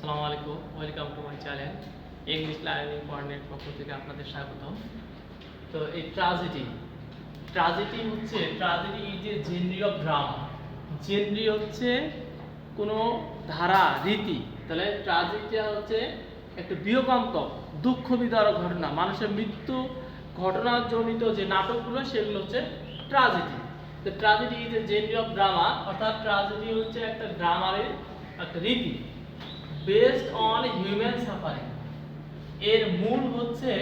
আসসালামু আলাইকুম, welcome to my channel English learning পয়েন্টের পক্ষ থেকে আপনাদের স্বাগতম। তো এই tragedy is a genre of drama. Genre হচ্ছে কোনো ধারা রীতি। তাহলে ট্র্যাজেডিটা হচ্ছে একটা বিয়োগান্তক দুঃখ বিদারক ঘটনা, মানুষের মৃত্যু ঘটনাজনিত যে নাটকগুলো সেগুলো হচ্ছে ট্র্যাজেডি। তো tragedy is a genre of drama, অর্থাৎ ট্র্যাজেডি হচ্ছে একটা ড্রামারের একটা রীতি বেসড অন হিউম্যান সাফারিং। এর মূল হচ্ছে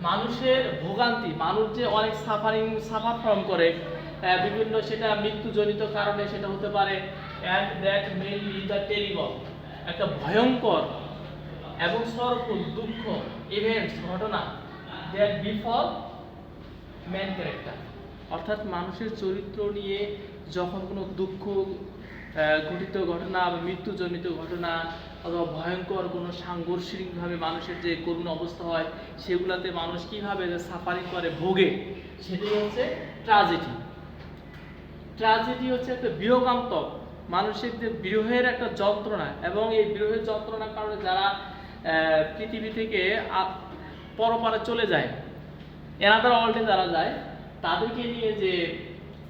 মানুষের ভোগান্তি, মানুষ যে অনেক সাফার ফ্রম করে বিভিন্ন, সেটা মৃত্যুজনিত কারণে সেটা হতে পারে, and that mainly the terrible, একটা ভয়ঙ্কর এবং সরফুল দুঃখ ইভেন্টস ঘটনা দ্যাট বিফল ম্যান ক্যারেক্টার, অর্থাৎ মানুষের চরিত্র নিয়ে যখন কোনো দুঃখ ঘটিত ঘটনা বা মৃত্যুজনিত ঘটনা অথবা ভয়ঙ্কর কোনো সাংঘর্ষিকভাবে মানুষের যে করুণ অবস্থা হয়, সেগুলোতে মানুষ কীভাবে সাফারিং করে, ভোগে, সেটাই হচ্ছে ট্র্যাজেডি। ট্র্যাজেডি হচ্ছে একটা বিয়োগান্তক মানুষের যে বিরহের একটা যন্ত্রণা, এবং এই বিরহের যন্ত্রণার কারণে যারা পৃথিবী থেকে পরপারে চলে যায়, এনাদার ওয়ার্ল্ডে যারা যায়, তাদেরকে নিয়ে যে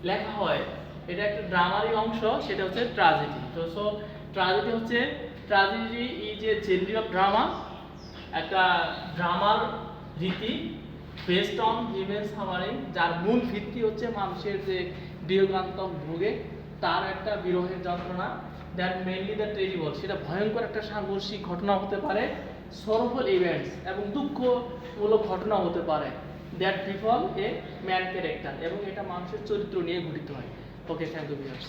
লেখা হয়, এটা একটা ড্রামারই অংশ, সেটা হচ্ছে ট্র্যাজেডি। তো tragedy is a genre of drama, একটা ড্রামার রীতি বেসড অন হিউম্যান সাফারিং, যার মূল ভিত্তি হচ্ছে মানুষের যে বিয়োগান্তক ভোগে তার একটা বিরহের যন্ত্রণা, দ্যাট মেইনলি দ্য টেরিবল, সেটা ভয়ঙ্কর একটা সাংঘর্ষিক ঘটনা হতে পারে, সরফুল ইভেন্টস এবং দুঃখমূলক ঘটনা হতে পারে, দ্যাট বিফল এ ম্যান ক্যারেক্টার, এবং এটা মানুষের চরিত্র নিয়ে গঠিত হয়। ওকে, থ্যাংক ইউ ভিউয়ার্স।